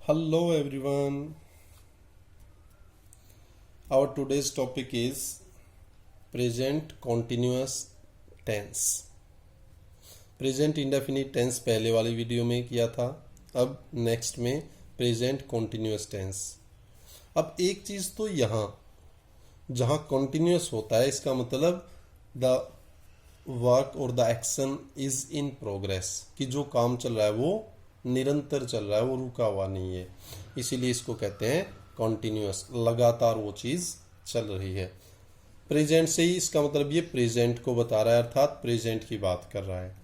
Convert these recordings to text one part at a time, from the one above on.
Hello everyone. Our today's topic is present continuous tense. Present indefinite tense पहले वाली video में किया था, अब नेक्स्ट में प्रेजेंट कॉन्टिन्यूस टेंस। अब एक चीज़ तो यहाँ जहाँ कॉन्टिन्यूस होता है इसका मतलब द वर्क और the action is in progress, कि जो काम चल रहा है वो निरंतर चल रहा है, वो रुका हुआ नहीं है, इसीलिए इसको कहते हैं कॉन्टिन्यूस, लगातार वो चीज़ चल रही है। प्रेजेंट से ही इसका मतलब ये प्रेजेंट को बता रहा है, अर्थात प्रेजेंट की बात कर रहा है।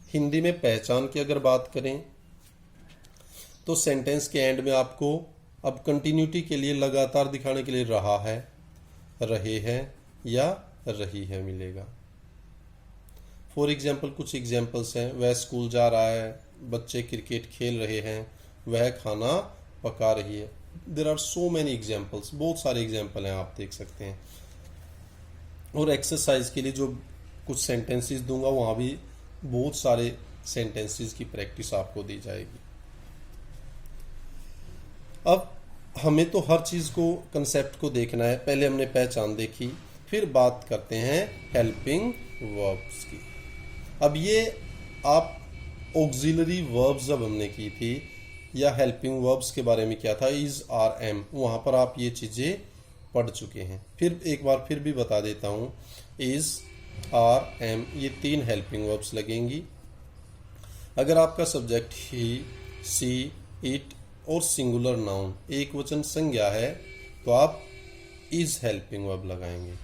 हिंदी में पहचान की अगर बात करें तो सेंटेंस के एंड में आपको अब कंटिन्यूटी के लिए लगातार दिखाने के लिए रहा है, रहे हैं या रही है मिलेगा। फॉर एग्जाम्पल कुछ एग्जाम्पल्स हैं, वह स्कूल जा रहा है, बच्चे क्रिकेट खेल रहे हैं, वह खाना पका रही है। There are so many examples, बहुत सारे एग्जाम्पल हैं, आप देख सकते हैं। और एक्सरसाइज के लिए जो कुछ सेंटेंसेस दूंगा वहाँ भी बहुत सारे सेंटेंसेस की प्रैक्टिस आपको दी जाएगी। अब हमें तो हर चीज़ को, कंसेप्ट को देखना है। पहले हमने पहचान देखी, फिर बात करते हैं हेल्पिंग वर्ब्स की। अब ये आप ऑक्सिलरी वर्ब्स जब हमने की थी या हेल्पिंग वर्ब्स के बारे में क्या था, इज आर एम, वहाँ पर आप ये चीज़ें पढ़ चुके हैं। फिर एक बार फिर भी बता देता हूँ, इज आर एम ये तीन हेल्पिंग वर्ब्स लगेंगी। अगर आपका सब्जेक्ट ही, सी, इट और सिंगुलर नाउन एक वचन संज्ञा है तो आप इज हेल्पिंग वर्ब लगाएंगे।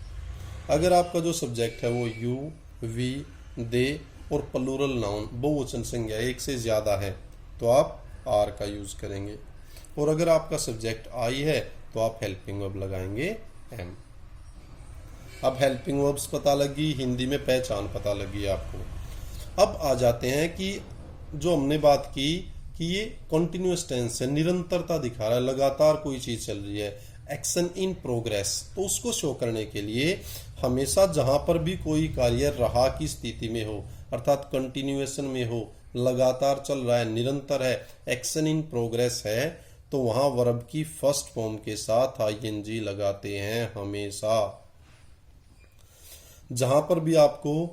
अगर आपका जो सब्जेक्ट है वो यू, वी, दे और प्लूरल नाउन बहुवचन संज्ञा एक से ज़्यादा है तो आप आर का यूज़ करेंगे। और अगर आपका सब्जेक्ट आई है तो आप हेल्पिंग वर्ब लगाएंगे एम। अब हेल्पिंग वर्ब्स पता लगी, हिंदी में पहचान पता लगी आपको। अब आ जाते हैं कि जो हमने बात की कि ये कॉन्टिन्यूस टेंस है, निरंतरता दिखा रहा है, लगातार कोई चीज़ चल रही है, एक्शन इन प्रोग्रेस। तो उसको शो करने के लिए हमेशा जहां पर भी कोई कार्य रहा की स्थिति में हो, अर्थात कंटिन्यूएशन में हो, लगातार चल रहा है, निरंतर है, एक्शन इन प्रोग्रेस है, तो वहां वर्ब की फर्स्ट फॉर्म के साथ आईएनजी लगाते हैं हमेशा। जहां पर भी आपको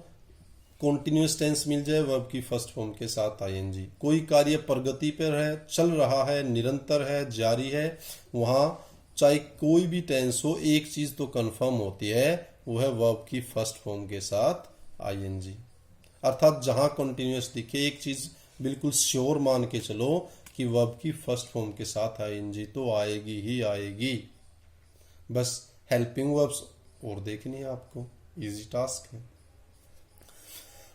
कॉन्टिन्यूस टेंस मिल जाए वर्ब की फर्स्ट फॉर्म के साथ आईएनजी, कोई कार्य प्रगति पर है, चल रहा है, निरंतर है, जारी है, वहां चाहे कोई भी टेंस हो, एक चीज तो कंफर्म होती है, वो है वर्ब की फर्स्ट फॉर्म के साथ आईएनजी। अर्थात जहां कंटिन्यूस दिखे एक चीज बिल्कुल श्योर मान के चलो कि वर्ब की फर्स्ट फॉर्म के साथ आईएनजी तो आएगी ही आएगी। बस हेल्पिंग वर्ब्स और देखनी है आपको, इजी टास्क है।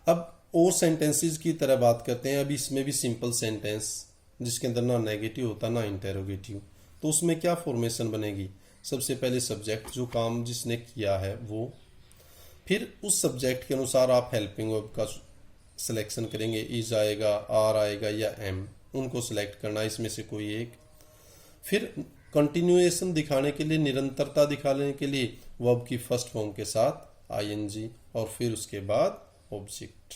अब और सेंटेंसेस की तरह बात करते हैं। अब इसमें भी सिंपल सेंटेंस जिसके अंदर ना नेगेटिव होता ना इंटेरोगेटिव, तो उसमें क्या फॉर्मेशन बनेगी। सबसे पहले सब्जेक्ट, जो काम जिसने किया है वो, फिर उस सब्जेक्ट के अनुसार आप हेल्पिंग वर्ब का सिलेक्शन करेंगे, इज आएगा, आर आएगा या एम, उनको सिलेक्ट करना इसमें से कोई एक। फिर कंटिन्यूएशन दिखाने के लिए, निरंतरता दिखाने के लिए वर्ब की फर्स्ट फॉर्म के साथ आईएनजी, और फिर उसके बाद ऑब्जेक्ट।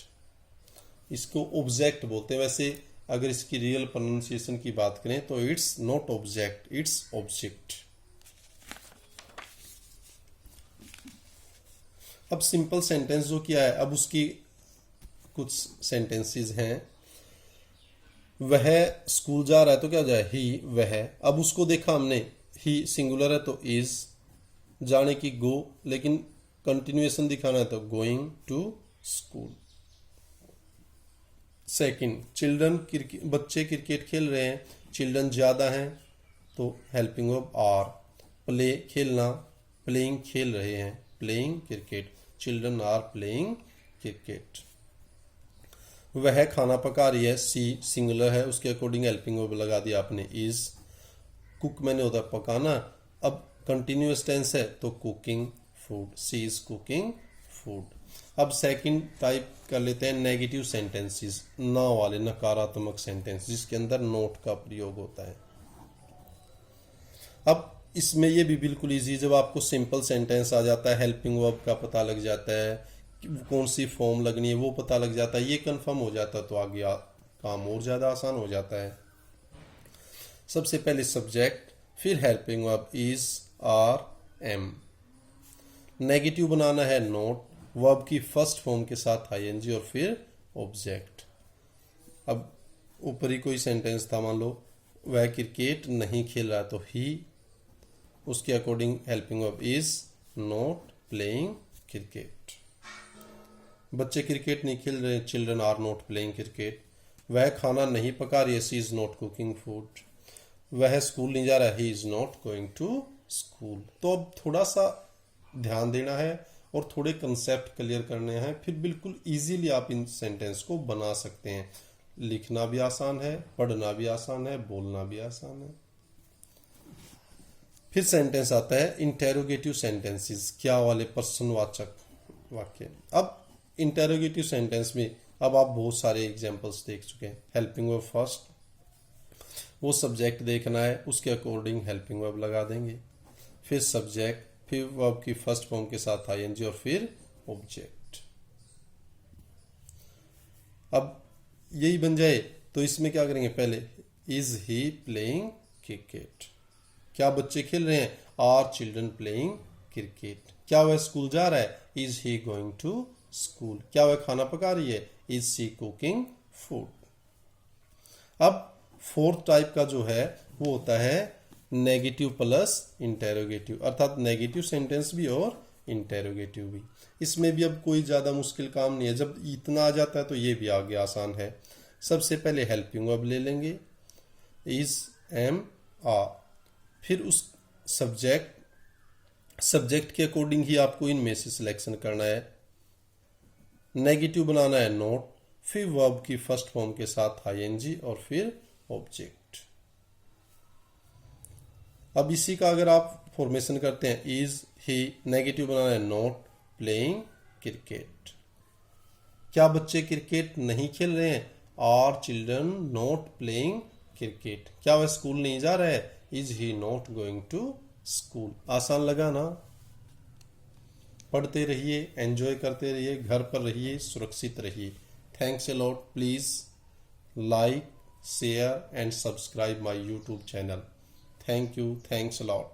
इसको ऑब्जेक्ट बोलते हैं, वैसे अगर इसकी रियल प्रोनाउंसिएशन की बात करें तो it's not object, its object. अब सिंपल सेंटेंस जो किया है, अब उसकी कुछ सेंटेंसेस हैं। वह स्कूल जा रहा है तो क्या हो जाए, ही, वह। अब उसको देखा हमने, ही सिंगुलर है तो इज, जाने की गो, लेकिन कंटिन्यूएशन दिखाना है तो going to school. Second, children, बच्चे क्रिकेट खेल रहे हैं, चिल्ड्रन ज्यादा हैं तो हेल्पिंग वर्ब आर। प्ले, खेलना, प्लेइंग, खेल रहे हैं, playing cricket, children are playing cricket. वह खाना पका रही है, सी सिंगुलर है, उसके अकॉर्डिंग हेल्पिंग वर्ब लगा दिया आपने इज। कुक मैंने होता है पकाना, अब कंटिन्यूअस टेंस है तो cooking food, she is cooking food. अब सेकंड टाइप कर लेते हैं नेगेटिव सेंटेंसेस, ना वाले, नकारात्मक सेंटेंस जिसके अंदर नोट का प्रयोग होता है। अब इसमें ये भी बिल्कुल इजी, जब आपको सिंपल सेंटेंस आ जाता है, हेल्पिंग वर्ब का पता लग जाता है, कौन सी फॉर्म लगनी है वो पता लग जाता है, ये कंफर्म हो जाता है तो आगे काम और ज़्यादा आसान हो जाता है। सबसे पहले सब्जेक्ट, फिर helping verb is, are, am. Negative बनाना है नोट, वर्ब की फर्स्ट फॉर्म के साथ आईएनजी और फिर ऑब्जेक्ट। अब ऊपर ही कोई सेंटेंस था, मान लो वह क्रिकेट नहीं खेल रहा, तो ही, उसके according helping verb is not playing cricket. बच्चे क्रिकेट नहीं खेल रहे, children are not playing cricket. वह खाना नहीं पका रही है, she is not cooking food. वह स्कूल नहीं जा रहा, he is not going to school. तो अब थोड़ा सा ध्यान देना है और थोड़े कंसेप्ट क्लियर करने हैं, फिर बिल्कुल इजीली आप इन सेंटेंस को बना सकते हैं। लिखना भी आसान है, पढ़ना भी आसान है, बोलना भी आसान है। फिर सेंटेंस आता है इंटेरोगेटिव सेंटेंसेस, क्या वाले, प्रश्नवाचक वाक्य। अब इंटेरोगेटिव सेंटेंस में अब आप बहुत सारे एग्जांपल्स देख चुके हैं। हेल्पिंग वर्ब फर्स्ट, वो सब्जेक्ट देखना है, उसके अकॉर्डिंग हेल्पिंग वर्ब लगा देंगे। फिर सब्जेक्ट, फिर वर्ब की फर्स्ट फॉर्म के साथ आईएनजी और फिर ऑब्जेक्ट। अब यही बन जाए तो इसमें क्या करेंगे, पहले इज ही प्लेइंग क्रिकेट, क्या बच्चे खेल रहे हैं, आर चिल्ड्रन प्लेइंग क्रिकेट। क्या वह स्कूल जा रहा है, is he going to school. क्या वह खाना पका रही है, इज शी कुकिंग फूड। अब फोर्थ टाइप का जो है वो होता है नेगेटिव प्लस इंटेरोगेटिव, अर्थात नेगेटिव सेंटेंस भी और इंटेरोगेटिव भी। इसमें भी अब कोई ज्यादा मुश्किल काम नहीं है, जब इतना आ जाता है तो ये भी आगे आसान है। सबसे पहले हेल्पिंग वर्ब ले लेंगे, इज, एम, आर। फिर उस सब्जेक्ट के अकॉर्डिंग ही आपको इनमें से सिलेक्शन करना है। नेगेटिव बनाना है नोट, फिर वर्ब की फर्स्ट फॉर्म के साथ आईएनजी और फिर ऑब्जेक्ट। अब इसी का अगर आप फॉर्मेशन करते हैं, इज ही, नेगेटिव बनाना है नॉट प्लेइंग क्रिकेट। क्या बच्चे क्रिकेट नहीं खेल रहे हैं, are children not playing cricket. क्या वह स्कूल नहीं जा रहा है, is he not going to school. आसान लगा ना? पढ़ते रहिए, एंजॉय करते रहिए, घर पर रहिए, सुरक्षित रहिए। Thanks a lot. Please like, share and subscribe my YouTube channel. Thank you. Thanks a lot.